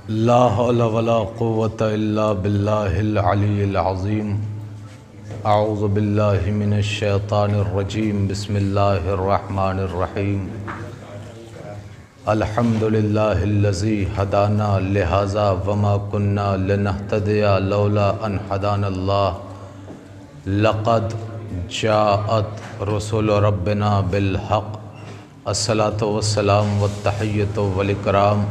لا حول ولا قوة الا باللہ العلی العظیم اعوذ باللہ من الشیطان الرجیم بسم اللہ الرحمن الرحیم الحمد للہ الذی ہدانا لہذا وما كنا لنہتدی لولا ان ہدانا اللہ لقد جاءت رسول ربنا بالحق الصلاة والسلام والتحیۃ والاکرام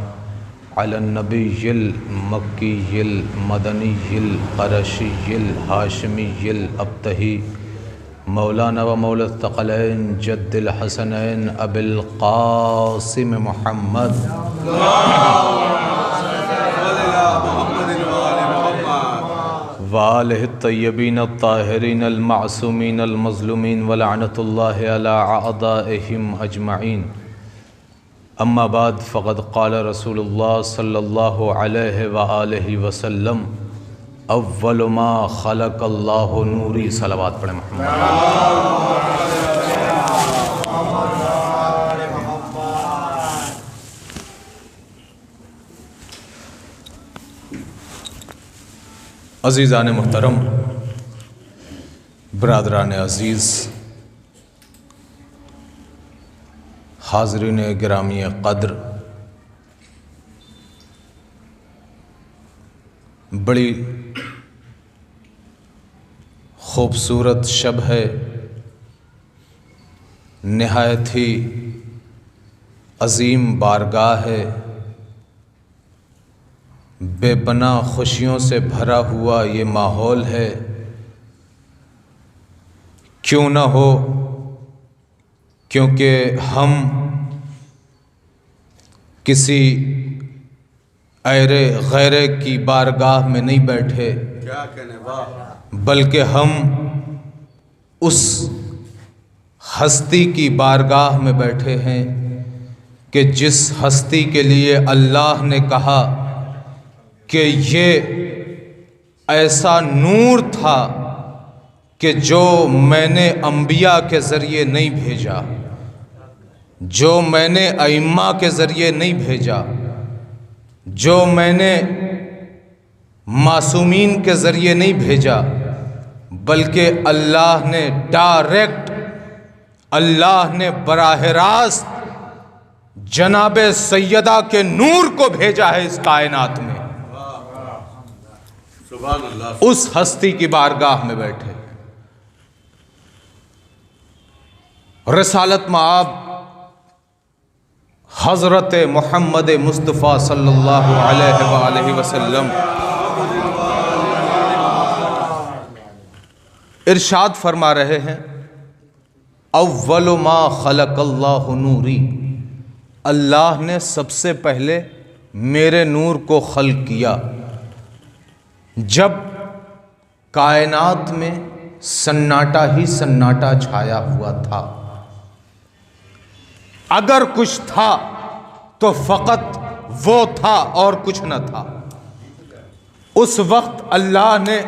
علی النبی المکی المدنی القرشی الہاشمی الابتہی مولانا و مولا الثقلین جد الحسنین ابی القاسم محمد وآلہ الطیبین الطاہرین المعصومین المظلومین ولعنۃ اللہ علی اعدائہم اجمعین اما بعد فقد قال رسول اللہ صلی اللہ علیہ وآلہ وسلم اول ما خلق اللہ نوری صلوات پڑھیں محمد عزیزان محترم، برادران عزیز، حاضرین گرامی قدر، بڑی خوبصورت شب ہے، نہایت ہی عظیم بارگاہ ہے، بے پناہ خوشیوں سے بھرا ہوا یہ ماحول ہے۔ کیوں نہ ہو، کیونکہ ہم کسی ایرے غیرے کی بارگاہ میں نہیں بیٹھے، بلکہ ہم اس ہستی کی بارگاہ میں بیٹھے ہیں کہ جس ہستی کے لیے اللہ نے کہا کہ یہ ایسا نور تھا کہ جو میں نے انبیاء کے ذریعے نہیں بھیجا، جو میں نے ائمہ کے ذریعے نہیں بھیجا، جو میں نے معصومین کے ذریعے نہیں بھیجا، بلکہ اللہ نے ڈائریکٹ، اللہ نے براہ راست جناب سیدہ کے نور کو بھیجا ہے اس کائنات میں۔ اس ہستی کی بارگاہ میں بیٹھے، رسالت مآب حضرت محمد مصطفیٰ صلی اللہ علیہ وآلہ وسلم ارشاد فرما رہے ہیں، اول ما خلق اللہ نوری، اللہ نے سب سے پہلے میرے نور کو خلق کیا۔ جب کائنات میں سناٹا ہی سناٹا چھایا ہوا تھا، اگر کچھ تھا تو فقط وہ تھا اور کچھ نہ تھا، اس وقت اللہ نے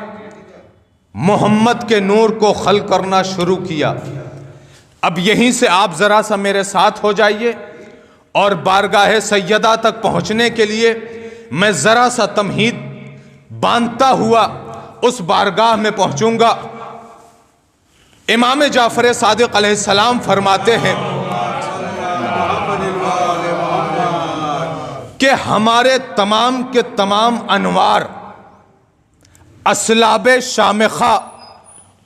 محمد کے نور کو خلق کرنا شروع کیا۔ اب یہیں سے آپ ذرا سا میرے ساتھ ہو جائیے اور بارگاہ سیدہ تک پہنچنے کے لیے میں ذرا سا تمہید باندھتا ہوا اس بارگاہ میں پہنچوں گا۔ امام جعفر صادق علیہ السلام فرماتے ہیں کہ ہمارے تمام کے تمام انوار اسلاب شامخہ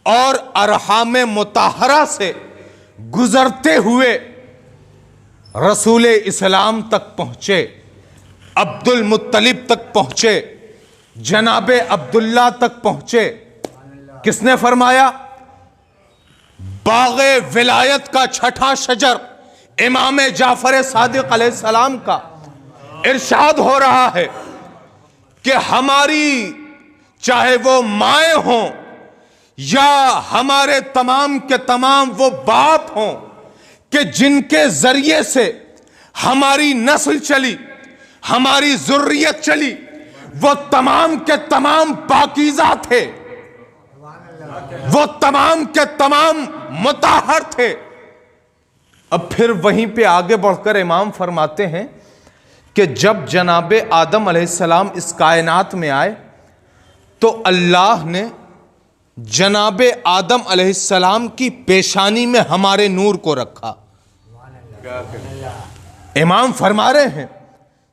اور ارحام مطہرہ سے گزرتے ہوئے رسول اسلام تک پہنچے، عبد المطلب تک پہنچے، جناب عبداللہ تک پہنچے۔ کس نے فرمایا؟ باغ ولایت کا چھٹا شجر امام جعفر صادق علیہ السلام کا ارشاد ہو رہا ہے کہ ہماری چاہے وہ مائیں ہوں یا ہمارے تمام کے تمام وہ باپ ہوں کہ جن کے ذریعے سے ہماری نسل چلی، ہماری ذریت چلی، وہ تمام کے تمام پاکیزہ تھے، وہ تمام کے تمام مطہر تھے۔ اب پھر وہیں پہ آگے بڑھ کر امام فرماتے ہیں کہ جب جناب آدم علیہ السلام اس کائنات میں آئے تو اللہ نے جناب آدم علیہ السلام کی پیشانی میں ہمارے نور کو رکھا. امام فرما رہے ہیں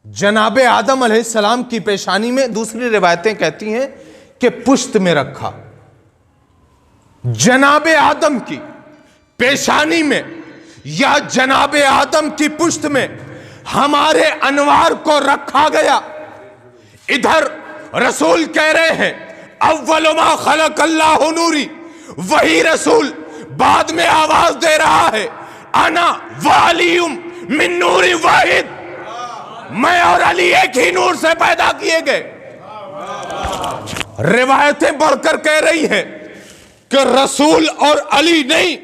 جناب آدم علیہ السلام کی پیشانی میں، دوسری روایتیں کہتی ہیں کہ پشت میں رکھا. جناب آدم کی پیشانی میں یا جناب آدم کی پشت میں ہمارے انوار کو رکھا گیا. ادھر رسول کہہ رہے ہیں اول ما خلق اللہ نوری، وہی رسول بعد میں آواز دے رہا ہے انا وعلی من نور واحد، میں اور علی ایک ہی نور سے پیدا کیے گئے. روایتیں بڑھ کر کہہ رہی ہیں کہ رسول اور علی نہیں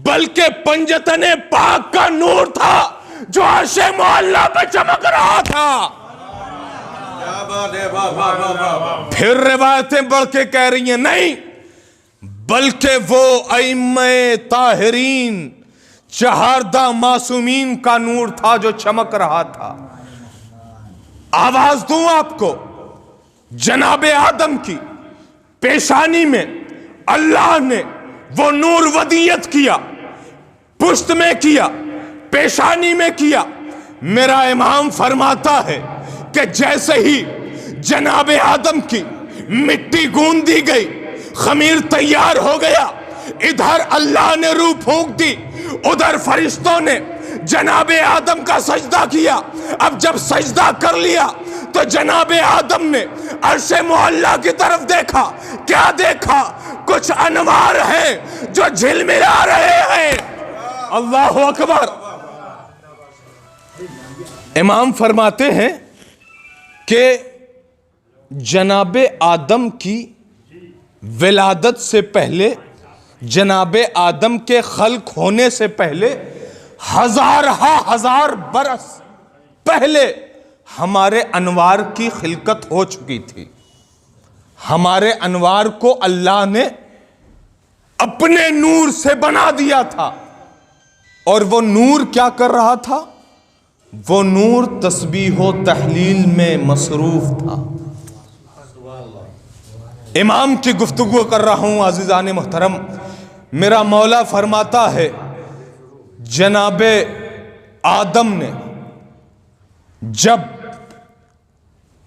بلکہ پنجتن پاک کا نور تھا جو عرش معلیٰ پہ چمک رہا تھا. پھر روایتیں بڑھ کے کہہ رہی ہیں نہیں بلکہ وہ ائمہ طاہرین چہاردہ معصومین کا نور تھا جو چمک رہا تھا. آواز دوں آپ کو، جناب آدم کی پیشانی میں اللہ نے وہ نور ودیت کیا، پشت میں کیا، پیشانی میں کیا. میرا امام فرماتا ہے کہ جیسے ہی جناب آدم کی مٹی گوند دی گئی، خمیر تیار ہو گیا، ادھر اللہ نے روح پھونک دی، ادھر فرشتوں نے جناب آدم کا سجدہ کیا. اب جب سجدہ کر لیا تو جناب آدم نے عرش معلیٰ کی طرف دیکھا. کیا دیکھا؟ کچھ انوار ہیں جو جھلملا رہے ہیں. اللہ اکبر. امام فرماتے ہیں کہ جناب آدم کی ولادت سے پہلے، جناب آدم کے خلق ہونے سے پہلے ہزار برس پہلے ہمارے انوار کی خلقت ہو چکی تھی. ہمارے انوار کو اللہ نے اپنے نور سے بنا دیا تھا. اور وہ نور کیا کر رہا تھا؟ وہ نور تسبیح و تحلیل میں مصروف تھا. امام کی گفتگو کر رہا ہوں عزیزان محترم. میرا مولا فرماتا ہے جناب آدم نے جب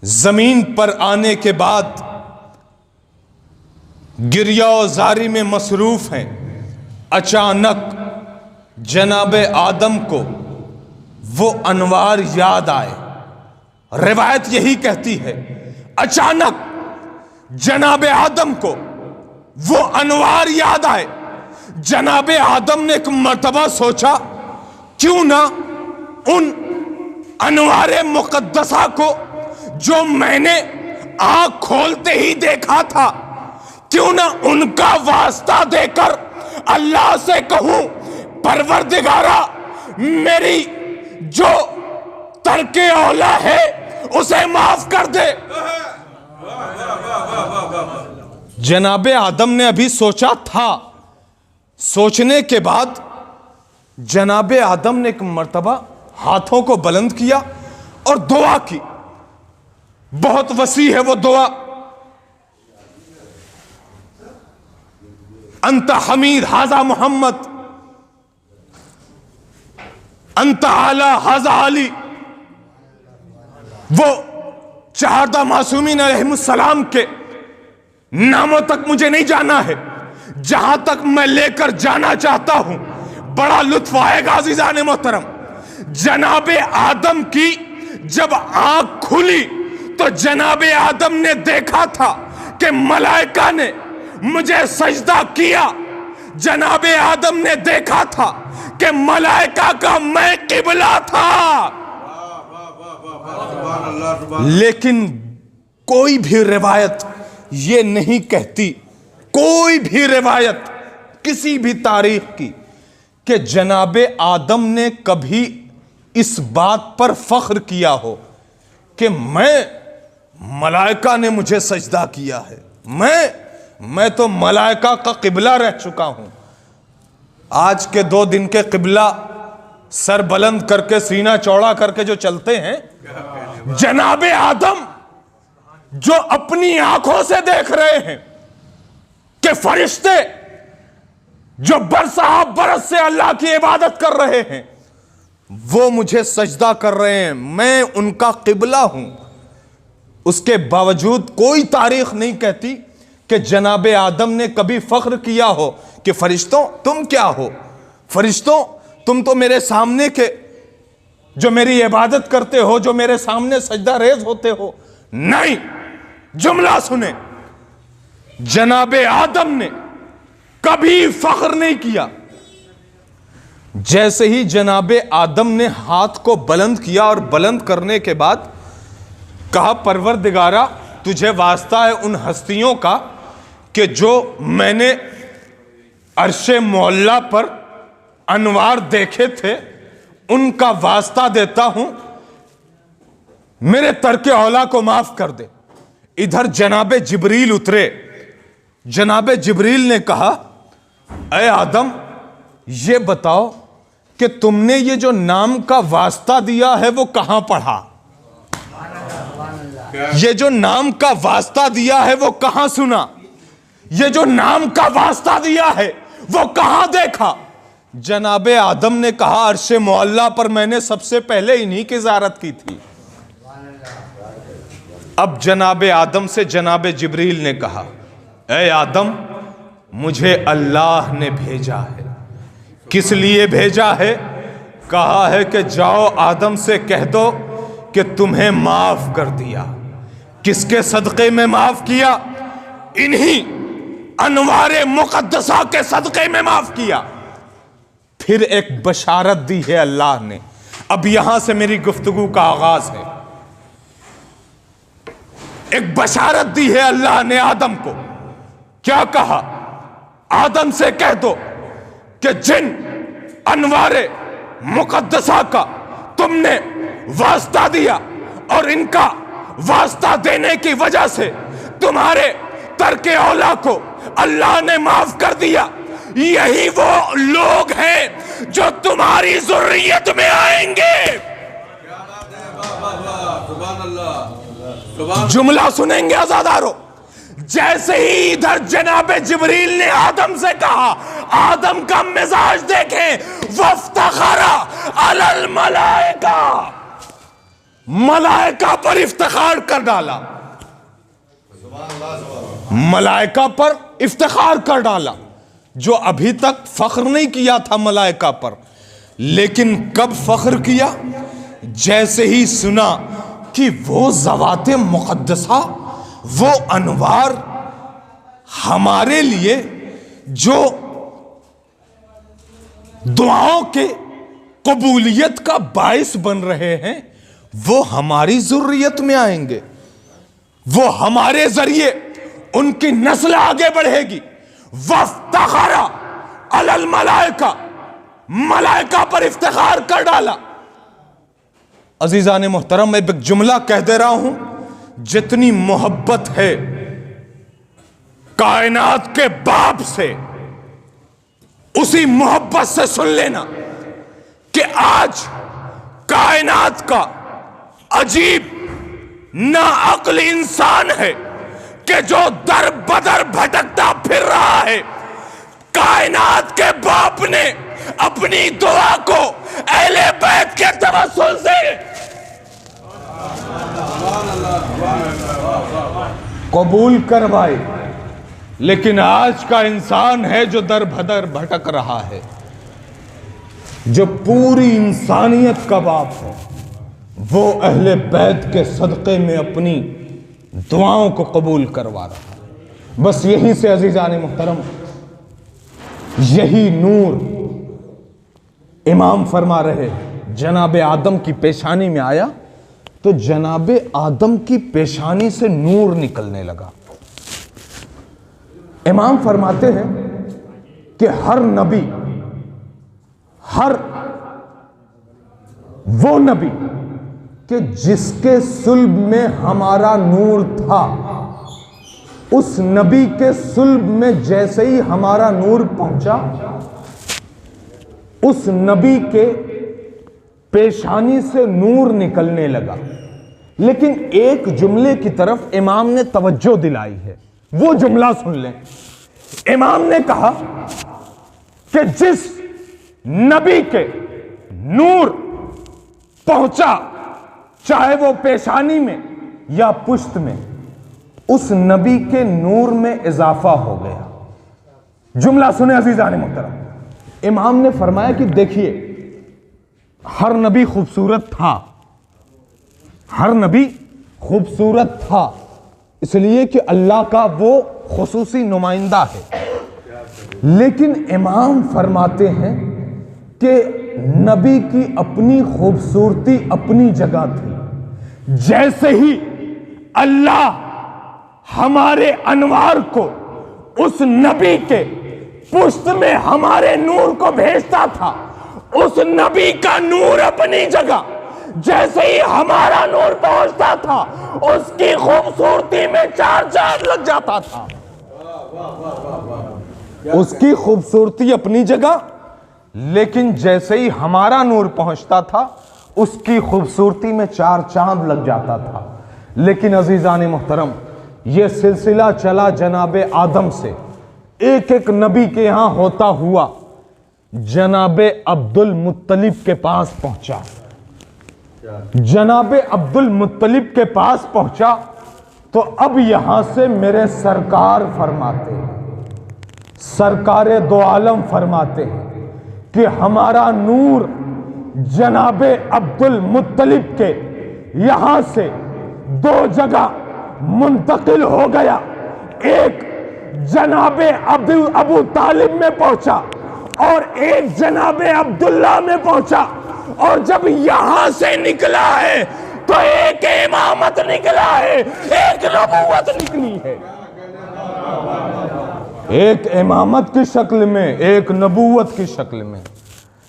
زمین پر آنے کے بعد گریہ و زاری میں مصروف ہیں، اچانک جناب آدم کو وہ انوار یاد آئے. روایت یہی کہتی ہے اچانک جناب آدم کو وہ انوار یاد آئے. جناب آدم نے ایک مرتبہ سوچا کیوں نہ ان انوار مقدسہ کو جو میں نے آنکھ کھولتے ہی دیکھا تھا، کیوں نہ ان کا واسطہ دے کر اللہ سے کہوں پروردگارا میری جو ترک اولا ہے اسے معاف کر دے. جناب آدم نے ابھی سوچا تھا، سوچنے کے بعد جناب آدم نے ایک مرتبہ ہاتھوں کو بلند کیا اور دعا کی. بہت وسیع ہے وہ دعا. انت حمید ھذا محمد، انت اعلی ھذا علی. وہ چہاردہ معصومین علیہ السلام کے ناموں تک مجھے نہیں جانا ہے، جہاں تک میں لے کر جانا چاہتا ہوں بڑا لطف آئے گا عزیزان محترم. جناب آدم کی جب آنکھ کھلی تو جناب آدم نے دیکھا تھا کہ ملائکہ نے مجھے سجدہ کیا. جناب آدم نے دیکھا تھا کہ ملائکہ کا میں قبلہ تھا. لیکن کوئی بھی روایت یہ نہیں کہتی، کوئی بھی روایت کسی بھی تاریخ کی، کہ جناب آدم نے کبھی اس بات پر فخر کیا ہو کہ ملائکہ نے مجھے سجدہ کیا ہے، میں تو ملائکہ کا قبلہ رہ چکا ہوں. آج کے 2 دن کے قبلہ سر بلند کر کے سینہ چوڑا کر کے جو چلتے ہیں، جناب آدم جو اپنی آنکھوں سے دیکھ رہے ہیں کہ فرشتے جو برسہ برس سے اللہ کی عبادت کر رہے ہیں وہ مجھے سجدہ کر رہے ہیں، میں ان کا قبلہ ہوں، اس کے باوجود کوئی تاریخ نہیں کہتی کہ جناب آدم نے کبھی فخر کیا ہو کہ فرشتوں تم کیا ہو، فرشتوں تم تو میرے سامنے کے جو میری عبادت کرتے ہو، جو میرے سامنے سجدہ ریز ہوتے ہو۔ نہیں، جملہ سنیں، جناب آدم نے کبھی فخر نہیں کیا۔ جیسے ہی جناب آدم نے ہاتھ کو بلند کیا اور بلند کرنے کے بعد کہا پروردگارا تجھے واسطہ ہے ان ہستیوں کا کہ جو میں نے عرش معلیٰ پر انوار دیکھے تھے، ان کا واسطہ دیتا ہوں، میرے ترک اولا کو معاف کر دے۔ ادھر جناب جبریل اترے، جناب جبریل نے کہا اے آدم یہ بتاؤ کہ تم نے یہ جو نام کا واسطہ دیا ہے وہ کہاں پڑھا؟ یہ جو نام کا واسطہ دیا ہے وہ کہاں سنا؟ یہ جو نام کا واسطہ دیا ہے وہ کہاں دیکھا؟ جناب آدم نے کہا عرش معلیٰ پر میں نے سب سے پہلے انہی کی زیارت کی تھی۔ اب جناب آدم سے جناب جبریل نے کہا اے آدم مجھے اللہ نے بھیجا ہے۔ کس لیے بھیجا ہے؟ کہا ہے کہ جاؤ آدم سے کہہ دو کہ تمہیں معاف کر دیا۔ کس کے صدقے میں معاف کیا؟ انہی انوار مقدسہ کے صدقے میں معاف کیا۔ پھر ایک بشارت دی ہے اللہ نے۔ اب یہاں سے میری گفتگو کا آغاز ہے۔ ایک بشارت دی ہے اللہ نے آدم کو۔ کیا کہا؟ آدم سے کہہ دو کہ جن انوار مقدسہ کا تم نے واسطہ دیا اور ان کا واسطہ دینے کی وجہ سے تمہارے ترک اولا کو اللہ نے معاف کر دیا، یہی وہ لوگ ہیں جو تمہاری ذریت میں آئیں گے۔ جملہ سنیں گے عزادارو، جیسے ہی ادھر جناب جبریل نے آدم سے کہا، آدم کا مزاج دیکھیں، وَافْتَخَرَ عَلَى الْمَلَائِكَةِ، ملائکہ پر افتخار کر ڈالا، ملائکہ پر افتخار کر ڈالا، جو ابھی تک فخر نہیں کیا تھا ملائکہ پر، لیکن کب فخر کیا؟ جیسے ہی سنا کہ وہ ذوات مقدسہ، وہ انوار ہمارے لیے جو دعاؤں کے قبولیت کا باعث بن رہے ہیں، وہ ہماری ذریت میں آئیں گے، وہ ہمارے ذریعے ان کی نسل آگے بڑھے گی۔ وَافْتَخَرَ عَلَى الْمَلَائِكَةِ، ملائکہ پر افتخار کر ڈالا۔ عزیزان محترم، میں ایک جملہ کہہ دے رہا ہوں، جتنی محبت ہے کائنات کے باپ سے، اسی محبت سے سن لینا کہ آج کائنات کا عجیب ناعقل انسان ہے کہ جو در بدر بھٹکتا پھر رہا ہے۔ کائنات کے باپ نے اپنی دعا کو اہل بیت کے توسل سے قبول کروائی، لیکن آج کا انسان ہے جو در بدر بھٹک رہا ہے، جو پوری انسانیت کا باپ ہے، وہ اہل بیت کے صدقے میں اپنی دعاؤں کو قبول کروا رہا ہے۔ بس یہیں سے عزیزان محترم، یہی نور امام فرما رہے جناب آدم کی پیشانی میں آیا تو جناب آدم کی پیشانی سے نور نکلنے لگا۔ امام فرماتے ہیں کہ ہر نبی، ہر وہ نبی کہ جس کے صلب میں ہمارا نور تھا، اس نبی کے صلب میں جیسے ہی ہمارا نور پہنچا، اس نبی کے پیشانی سے نور نکلنے لگا. لیکن ایک جملے کی طرف امام نے توجہ دلائی ہے, وہ جملہ سن لیں. امام نے کہا کہ جس نبی کے نور پہنچا, چاہے وہ پیشانی میں یا پشت میں, اس نبی کے نور میں اضافہ ہو گیا. جملہ سنیں عزیزان محترم. امام نے فرمایا کہ دیکھیے, ہر نبی خوبصورت تھا, ہر نبی خوبصورت تھا, اس لیے کہ اللہ کا وہ خصوصی نمائندہ ہے. لیکن امام فرماتے ہیں کہ نبی کی اپنی خوبصورتی اپنی جگہ تھی. جیسے ہی اللہ ہمارے انوار کو اس نبی کے پشت میں ہمارے نور کو بھیجتا تھا, اس نبی کا نور اپنی جگہ, جیسے ہی ہمارا نور پہنچتا تھا اس کی خوبصورتی میں 4 چاند لگ جاتا تھا. اس کی خوبصورتی اپنی جگہ, لیکن جیسے ہی ہمارا نور پہنچتا تھا اس کی خوبصورتی میں 4 چاند لگ جاتا تھا. لیکن عزیزان محترم, یہ سلسلہ چلا جناب آدم سے ایک ایک نبی کے یہاں ہوتا ہوا جناب عبد المطلب کے پاس پہنچا. جناب عبد المطلب کے پاس پہنچا تو اب یہاں سے میرے سرکار فرماتے ہیں, سرکار دو عالم فرماتے ہیں کہ ہمارا نور جناب عبد المطلب کے یہاں سے 2 جگہ منتقل ہو گیا. ایک جناب ابو طالب میں پہنچا اور ایک جناب عبداللہ میں پہنچا, اور جب یہاں سے نکلا ہے تو ایک امامت نکلا ہے, ایک نبوت نکلی ہے. ایک امامت کی شکل میں, ایک نبوت کی شکل میں.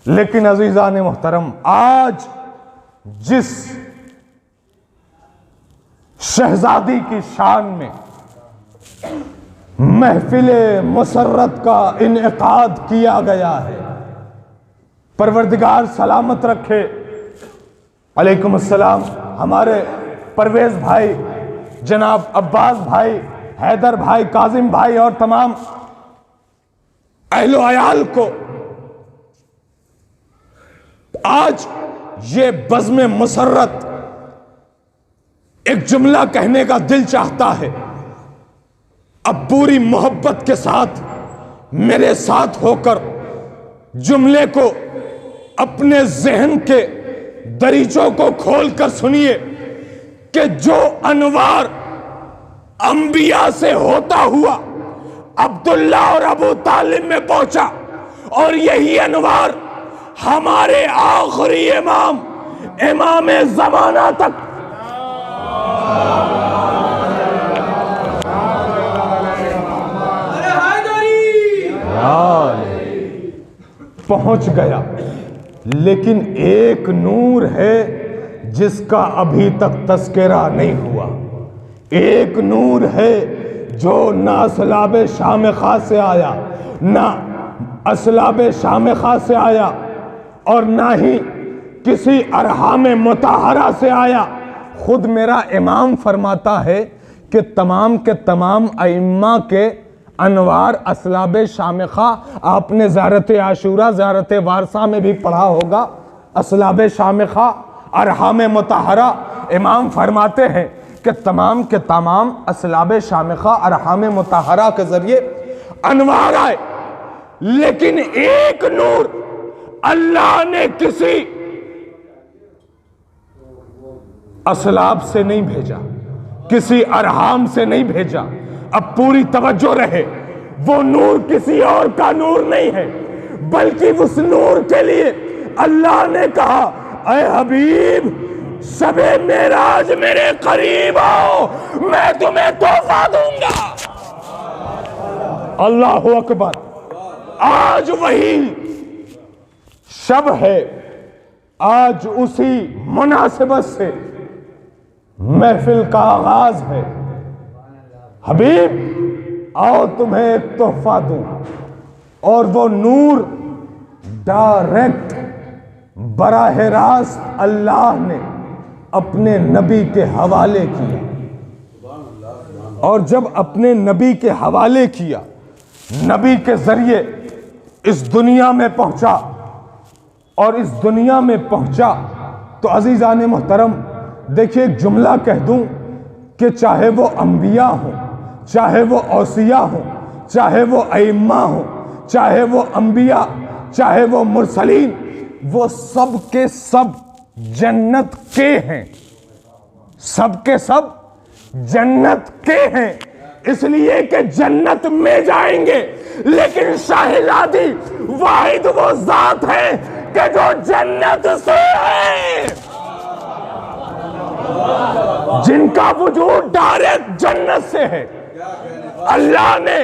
لیکن عزیزان محترم, آج جس شہزادی کی شان میں محفل مسرت کا انعقاد کیا گیا ہے, پروردگار سلامت رکھے. علیکم السلام. ہمارے پرویز بھائی, جناب عباس بھائی, حیدر بھائی, کاظم بھائی اور تمام اہل و عیال کو آج یہ بزم مسرت ایک جملہ کہنے کا دل چاہتا ہے. اب پوری محبت کے ساتھ میرے ساتھ ہو کر جملے کو اپنے ذہن کے دریچوں کو کھول کر سنیے کہ جو انوار انبیاء سے ہوتا ہوا عبداللہ اور ابو طالب میں پہنچا, اور یہی انوار ہمارے آخری امام امام زمانہ تک پہنچ گیا. لیکن ایک نور ہے جس کا ابھی تک تذکرہ نہیں ہوا. ایک نور ہے جو نہ اسلاب شامخہ سے آیا, نہ اسلاب شامخہ سے آیا, اور نہ ہی کسی ارحام مطہرہ سے آیا. خود میرا امام فرماتا ہے کہ تمام کے تمام ائمہ کے انوار اسلاب شامخہ, آپ نے زیارت عاشورہ, زیارت وارثہ میں بھی پڑھا ہوگا. اسلاب شامخہ, ارحام مطہرہ, امام فرماتے ہیں کہ تمام کے تمام اسلاب شامخہ, ارحام مطہرہ کے ذریعے انوار آئے. لیکن ایک نور اللہ نے کسی اسلاب سے نہیں بھیجا, کسی ارحام سے نہیں بھیجا. اب پوری توجہ رہے, وہ نور کسی اور کا نور نہیں ہے, بلکہ اس نور کے لیے اللہ نے کہا اے حبیب شب معراج میرے قریب آؤ, میں تمہیں تحفہ دوں گا. اللہ اکبر. آج وہی شب ہے, آج اسی مناسبت سے محفل کا آغاز ہے. حبیب آؤ تمہیں ایک تحفہ دوں, اور وہ نور ڈائریکٹ براہ راست اللہ نے اپنے نبی کے حوالے کیا، اور جب اپنے نبی کے حوالے کیا، نبی کے ذریعے اس دنیا میں پہنچا، اور اس دنیا میں پہنچا تو عزیزان محترم دیکھیے ایک جملہ کہہ دوں کہ چاہے وہ انبیاء ہوں، چاہے وہ اوصیاء ہوں، چاہے وہ ائمہ ہوں، چاہے وہ انبیاء، چاہے وہ مرسلین، وہ سب کے سب جنت کے ہیں، سب کے سب جنت کے ہیں، اس لیے کہ جنت میں جائیں گے، لیکن شاہزادی واحد وہ ذات ہے کہ جو جنت سے ہے، جن کا وجود ڈائریکٹ جنت سے ہے۔ اللہ نے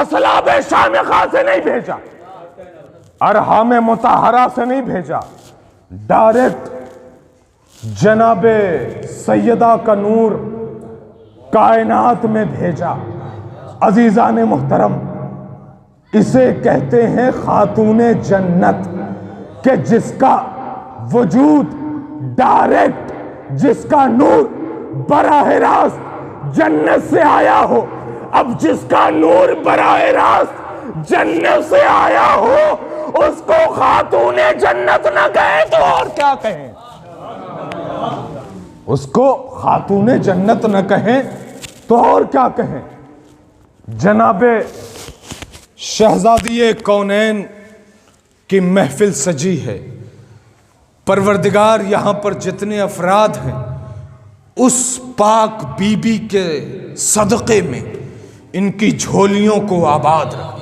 اصلاب شامخہ سے نہیں بھیجا، ارحام مطہرہ سے نہیں بھیجا، ڈائریکٹ جناب سیدہ کا نور کائنات میں بھیجا۔ عزیزان محترم اسے کہتے ہیں خاتون جنت، کہ جس کا وجود ڈائریکٹ، جس کا نور براہ راست جنت سے آیا ہو۔ اب جس کا نور براہ راست جنت سے آیا ہو اس کو خاتون جنت نہ کہیں تو اور کیا کہیں؟ اس کو خاتون جنت نہ کہیں تو اور کیا کہیں؟ جناب شہزادی کونین کی محفل سجی ہے، پروردگار یہاں پر جتنے افراد ہیں اس پاک بی بی کے صدقے میں ان کی جھولیوں کو آباد رکھ،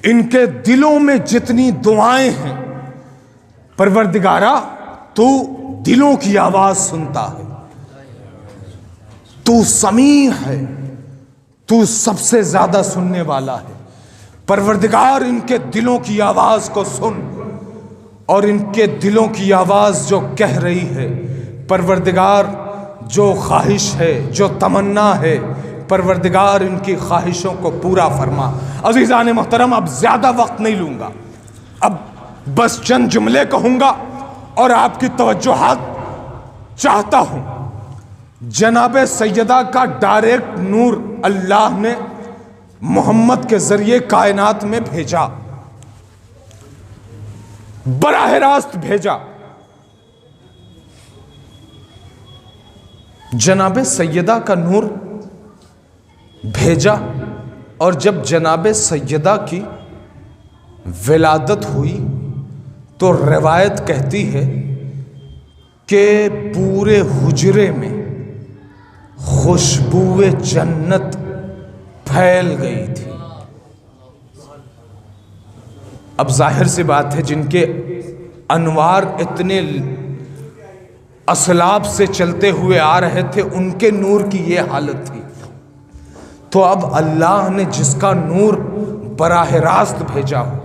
ان کے دلوں میں جتنی دعائیں ہیں پروردگارا تو دلوں کی آواز سنتا ہے، تو سمیع ہے، تو سب سے زیادہ سننے والا ہے۔ پروردگار ان کے دلوں کی آواز کو سن، اور ان کے دلوں کی آواز جو کہہ رہی ہے پروردگار جو خواہش ہے، جو تمنا ہے، پروردگار ان کی خواہشوں کو پورا فرما۔ عزیزان محترم اب زیادہ وقت نہیں لوں گا، اب بس چند جملے کہوں گا اور آپ کی توجہات چاہتا ہوں۔ جناب سیدہ کا ڈائریکٹ نور اللہ نے محمد کے ذریعے کائنات میں بھیجا، براہ راست بھیجا۔ جناب سیدہ کا نور بھیجا، اور جب جناب سیدہ کی ولادت ہوئی تو روایت کہتی ہے کہ پورے حجرے میں خوشبو جنت پھیل گئی تھی۔ اب ظاہر سی بات ہے جن کے انوار اتنے اسلاب سے چلتے ہوئے آ رہے تھے ان کے نور کی یہ حالت تھی، تو اب اللہ نے جس کا نور براہ راست بھیجا ہو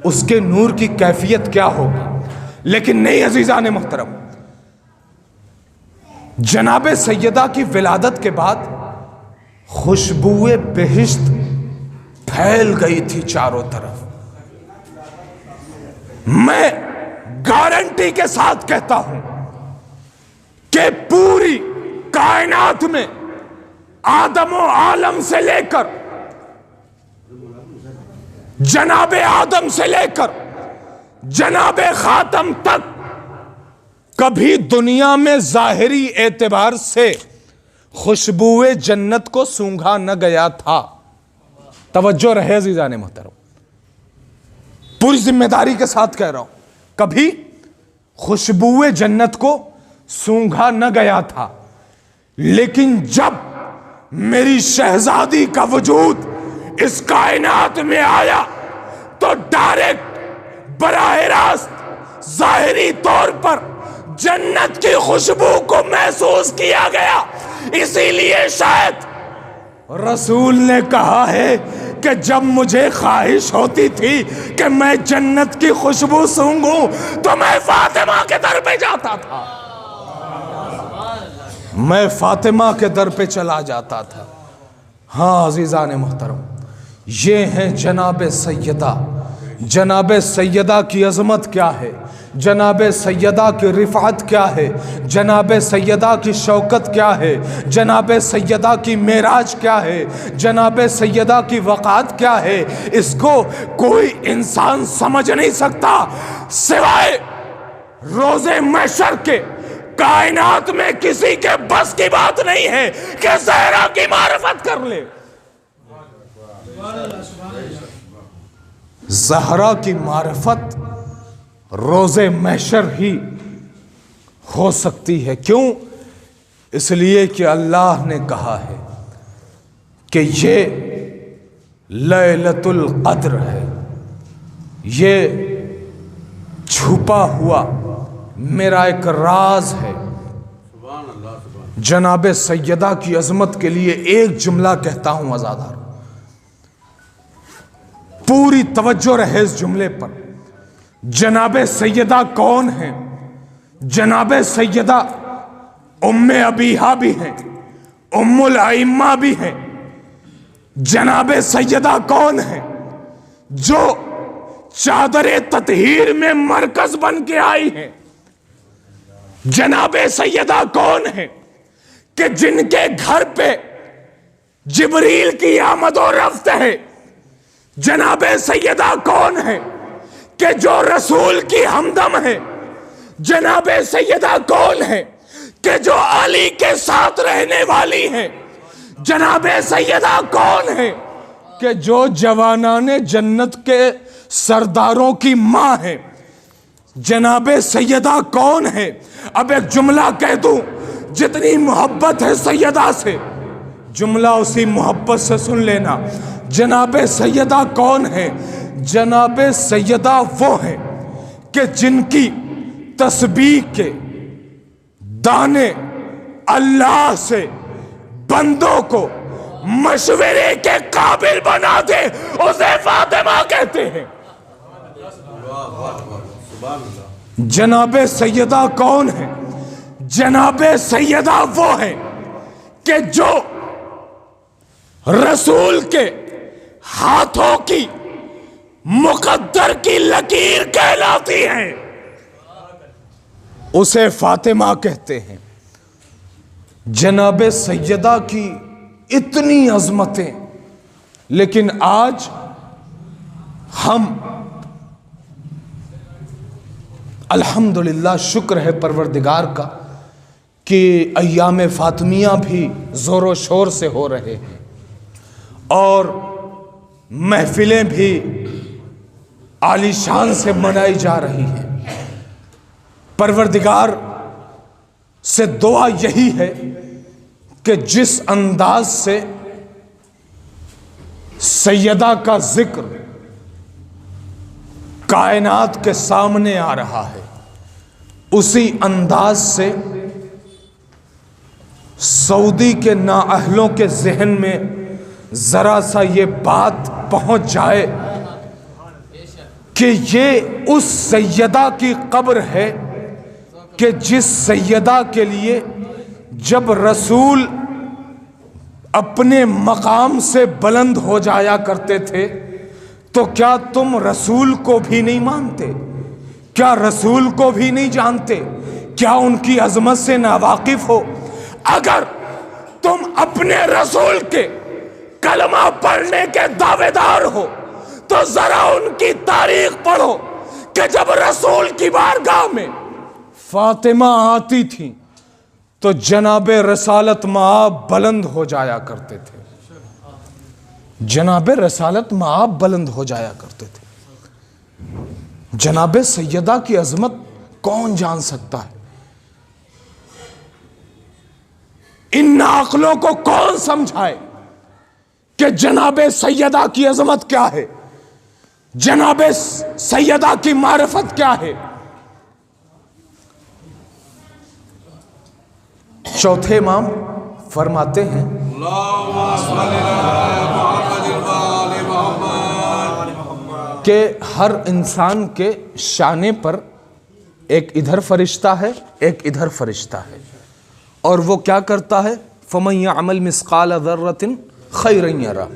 اس کے نور کی کیفیت کیا ہوگی؟ لیکن نہیں عزیزان محترم، جناب سیدہ کی ولادت کے بعد خوشبو بہشت پھیل گئی تھی چاروں طرف۔ میں گارنٹی کے ساتھ کہتا ہوں کہ پوری کائنات میں آدم و عالم سے لے کر جناب آدم سے لے کر جناب خاتم تک کبھی دنیا میں ظاہری اعتبار سے خوشبو جنت کو سونگھا نہ گیا تھا۔ توجہ رہے عزیزان محترم، پوری ذمہ داری کے ساتھ کہہ رہا ہوں، کبھی خوشبو جنت کو سونگھا نہ گیا تھا، لیکن جب میری شہزادی کا وجود اس کائنات میں آیا تو ڈائریکٹ براہ راست ظاہری طور پر جنت کی خوشبو کو محسوس کیا گیا۔ اسی لیے شاید رسول نے کہا ہے کہ جب مجھے خواہش ہوتی تھی کہ میں جنت کی خوشبو سونگھوں تو میں فاطمہ کے در پہ جاتا تھا، میں فاطمہ کے در پہ چلا جاتا تھا۔ ہاں عزیزان محترم، یہ ہیں جناب سیدہ، جناب سیدہ کی عظمت کیا ہے، جناب سیدہ کی رفعت کیا ہے، جناب سیدہ کی شوکت کیا ہے، جناب سیدہ کی معراج کیا ہے، جناب سیدہ کی وقات کیا ہے، اس کو کوئی انسان سمجھ نہیں سکتا سوائے روز محشر کے۔ کائنات میں کسی کے بس کی بات نہیں ہے کہ زہرا کی معرفت کر لے۔ زہرا کی معرفت روز محشر ہی ہو سکتی ہے۔ کیوں؟ اس لیے کہ اللہ نے کہا ہے کہ یہ لیلۃ القدر ہے، یہ چھپا ہوا میرا ایک راز ہے۔ جناب سیدہ کی عظمت کے لیے ایک جملہ کہتا ہوں عزادار، پوری توجہ رہے اس جملے پر۔ جناب سیدہ کون ہیں؟ جناب سیدہ ام ابیہا بھی ہیں، ام الائمہ بھی ہیں۔ جناب سیدہ کون ہیں؟ جو چادر تطہیر میں مرکز بن کے آئی ہیں۔ جناب سیدہ کون ہیں کہ جن کے گھر پہ جبریل کی آمد و رفت ہے؟ جناب سیدہ کون ہے کہ جو رسول کی ہمدم ہے؟ جناب سیدہ کون ہے کہ جو علی کے ساتھ رہنے والی ہیں؟ جناب سیدہ کون ہے کہ جو جوانان جنت کے سرداروں کی ماں ہے؟ جناب سیدہ کون ہے؟ اب ایک جملہ کہہ دوں، جتنی محبت ہے سیدہ سے، جملہ اسی محبت سے سن لینا۔ جناب سیدہ کون ہے؟ جناب سیدہ وہ ہیں کہ جن کی تسبیح کے دانے اللہ سے بندوں کو مشورے کے قابل بنا دے، اسے فاطمہ کہتے ہیں۔ جناب سیدہ کون ہے؟ جناب سیدہ وہ ہیں کہ جو رسول کے ہاتھوں کی مقدر کی لکیر کہلاتی ہیں، اسے فاطمہ کہتے ہیں۔ جناب سیدہ کی اتنی عظمتیں، لیکن آج ہم الحمدللہ شکر ہے پروردگار کا کہ ایام فاطمیہ بھی زور و شور سے ہو رہے ہیں اور محفلیں بھی عالی شان سے منائی جا رہی ہیں۔ پروردگار سے دعا یہی ہے کہ جس انداز سے سیدہ کا ذکر کائنات کے سامنے آ رہا ہے، اسی انداز سے سعودی کے نااہلوں کے ذہن میں ذرا سا یہ بات پہنچ جائے کہ یہ اس سیدہ کی قبر ہے کہ جس سیدہ کے لیے جب رسول اپنے مقام سے بلند ہو جایا کرتے تھے تو کیا تم رسول کو بھی نہیں مانتے؟ کیا رسول کو بھی نہیں جانتے؟ کیا ان کی عظمت سے ناواقف ہو؟ اگر تم اپنے رسول کے کلمہ پڑھنے کے دعوے دار ہو تو ذرا ان کی تاریخ پڑھو کہ جب رسول کی بارگاہ میں فاطمہ آتی تھی تو جناب رسالت مآب بلند ہو جایا کرتے تھے، جناب رسالت مآب بلند ہو جایا کرتے تھے۔ جناب سیدہ کی عظمت کون جان سکتا ہے؟ ان عقلوں کو کون سمجھائے کہ جناب سیدہ کی عظمت کیا ہے، جناب سیدہ کی معرفت کیا ہے؟ چوتھے امام فرماتے ہیں کہ ہر انسان کے شانے پر ایک ادھر فرشتہ ہے، ایک ادھر فرشتہ ہے، اور وہ کیا کرتا ہے؟ فَمَن يَعْمَلْ مِثْقَالَ ذَرَّةٍ خَيْرًا يَرَهُ۔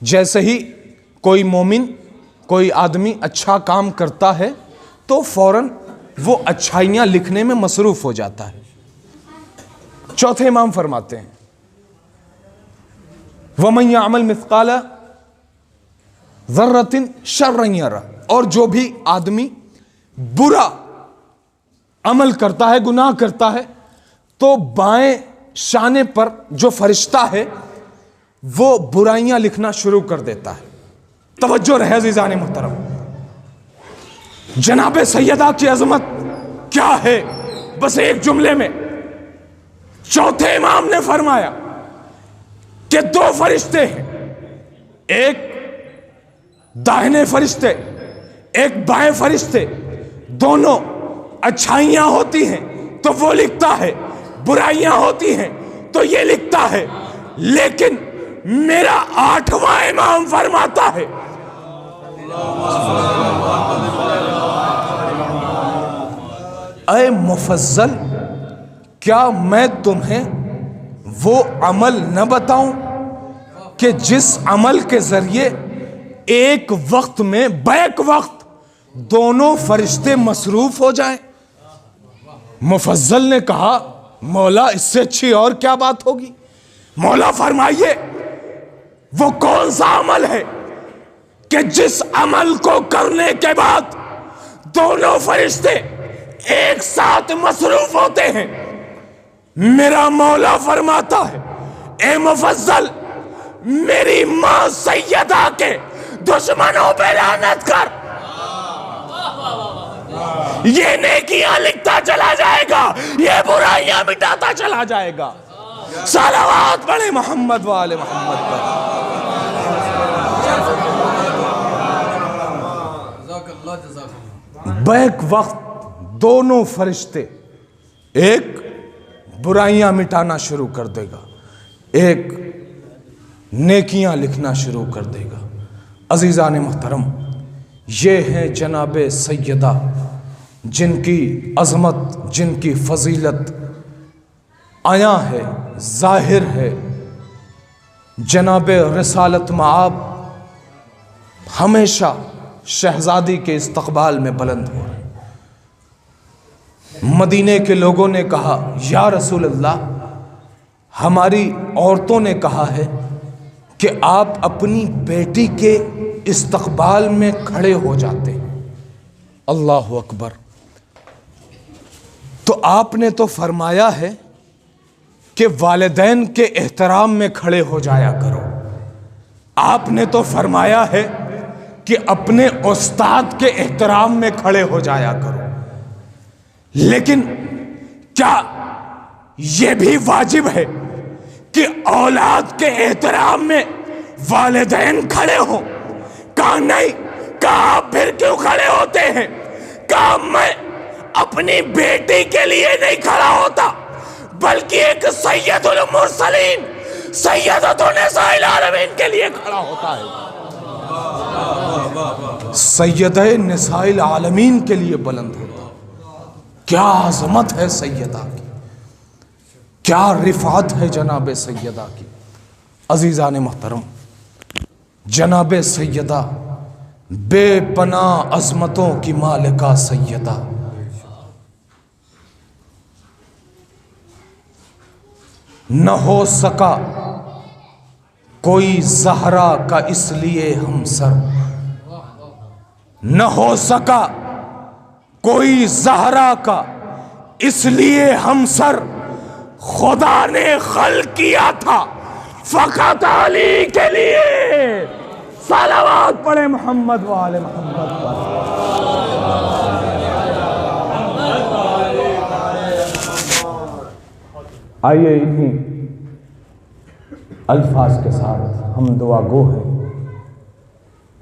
جیسے ہی کوئی مومن کوئی آدمی اچھا کام کرتا ہے تو فوراً وہ اچھائیاں لکھنے میں مصروف ہو جاتا ہے۔ چوتھے امام فرماتے ہیں وَمَن يَعْمَلْ مِثْقَالَ ذَرَّةٍ شَرًّا يَرَهُ، اور جو بھی آدمی برا عمل کرتا ہے، گناہ کرتا ہے، تو بائیں شانے پر جو فرشتہ ہے وہ برائیاں لکھنا شروع کر دیتا ہے۔ توجہ رہے عزیزان محترم، جناب سیدہ کی عظمت کیا ہے بس ایک جملے میں چوتھے امام نے فرمایا کہ دو فرشتے ہیں، ایک داہنے فرشتے ایک بائیں فرشتے، دونوں اچھائیاں ہوتی ہیں تو وہ لکھتا ہے، برائیاں ہوتی ہیں تو یہ لکھتا ہے، لیکن میرا آٹھواں امام فرماتا ہے اے مفضل، کیا میں تمہیں وہ عمل نہ بتاؤں کہ جس عمل کے ذریعے ایک وقت میں بیک وقت دونوں فرشتے مصروف ہو جائیں؟ مفضل نے کہا مولا اس سے اچھی اور کیا بات ہوگی؟ مولا فرمائیے وہ کون سا عمل ہے کہ جس عمل کو کرنے کے بعد دونوں فرشتے ایک ساتھ مصروف ہوتے ہیں؟ میرا مولا فرماتا ہے اے مفضل، میری ماں سیدہ کے دشمنوں پہ لعنت کر، یہ نیکیاں لکھتا چلا جائے گا، یہ برائیاں مٹاتا چلا جائے گا۔ صلوات پڑھے محمد و آل محمد پر۔ بیک وقت دونوں فرشتے، ایک برائیاں مٹانا شروع کر دے گا، ایک نیکیاں لکھنا شروع کر دے گا۔ عزیزان محترم، یہ ہیں جناب سیدہ جن کی عظمت، جن کی فضیلت عیاں ہے، ظاہر ہے۔ جناب رسالت مآب ہمیشہ شہزادی کے استقبال میں بلند ہو رہے۔ مدینے کے لوگوں نے کہا یا رسول اللہ، ہماری عورتوں نے کہا ہے کہ آپ اپنی بیٹی کے استقبال میں کھڑے ہو جاتے ہیں۔ اللہ اکبر۔ تو آپ نے تو فرمایا ہے کہ والدین کے احترام میں کھڑے ہو جایا کرو، آپ نے تو فرمایا ہے کہ اپنے استاد کے احترام میں کھڑے ہو جایا کرو، لیکن کیا یہ بھی واجب ہے کہ اولاد کے احترام میں والدین کھڑے ہوں؟ کہا نہیں۔ کہا آپ پھر کیوں کھڑے ہوتے ہیں؟ کہا میں اپنی بیٹی کے لیے نہیں کھڑا ہوتا، بلکہ ایک سید المرسلین سیدۃ نساء العالمین کے لیے کھڑا ہوتا ہے۔ سیدہ نساء العالمین کے لیے بلند ہوتا۔ کیا عظمت ہے سیدہ کی، کیا رفعت ہے جناب سیدہ کی۔ عزیزان محترم، جناب سیدہ بے پناہ عظمتوں کی مالکہ سیدہ، نہ ہو سکا کوئی زہرا کا اس لیے ہم سر، نہ ہو سکا کوئی زہرا کا اس لیے ہم سر، خدا نے خلق کیا تھا فقط علی کے لیے۔ صلوات پڑھے محمد و آل محمد پر۔ آئیے انہی الفاظ کے ساتھ ہم دعا گو ہیں۔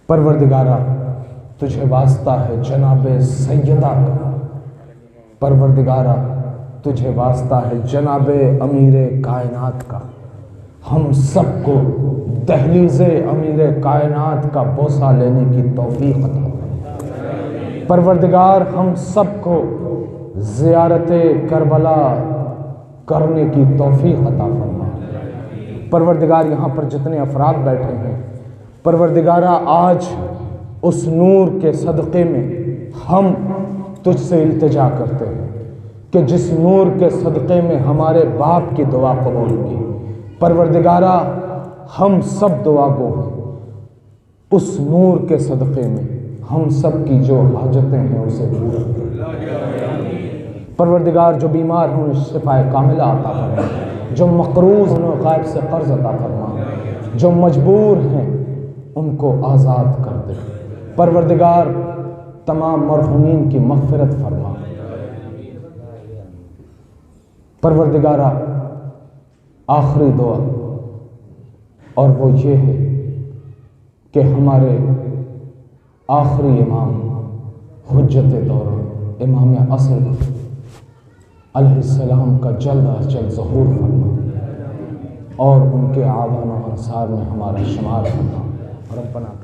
پروردگارہ تجھے واسطہ ہے جناب سیدہ کا، پروردگارہ تجھے واسطہ ہے جناب امیر کائنات کا، ہم سب کو دہلیز امیر کائنات کا بوسہ لینے کی توفیق عطا فرما۔ پروردگار ہم سب کو زیارت کربلا کرنے کی توفیق عطا فرما۔ پروردگار یہاں پر جتنے افراد بیٹھے ہیں، پروردگارہ آج اس نور کے صدقے میں ہم تجھ سے التجا کرتے ہیں کہ جس نور کے صدقے میں ہمارے باپ کی دعا قبول کی، پروردگارہ ہم سب دعا گو ہیں، اس نور کے صدقے میں ہم سب کی جو حاجتیں ہیں اسے پورا کر۔ پروردگار جو بیمار ہوں شفائے کاملہ عطا فرما، جو مقروض ہیں غائب سے قرض عطا فرما، جو مجبور ہیں ان کو آزاد کر دے۔ پروردگار تمام مرحومین کی مغفرت فرما۔ پروردگارہ آخری دعا اور وہ یہ ہے کہ ہمارے آخری امام حجت دور امام عصر علیہ السلام کا جلد از جلد ظہور فرما اور ان کے آوان و انصار میں ہمارا شمار فرما۔ ربنا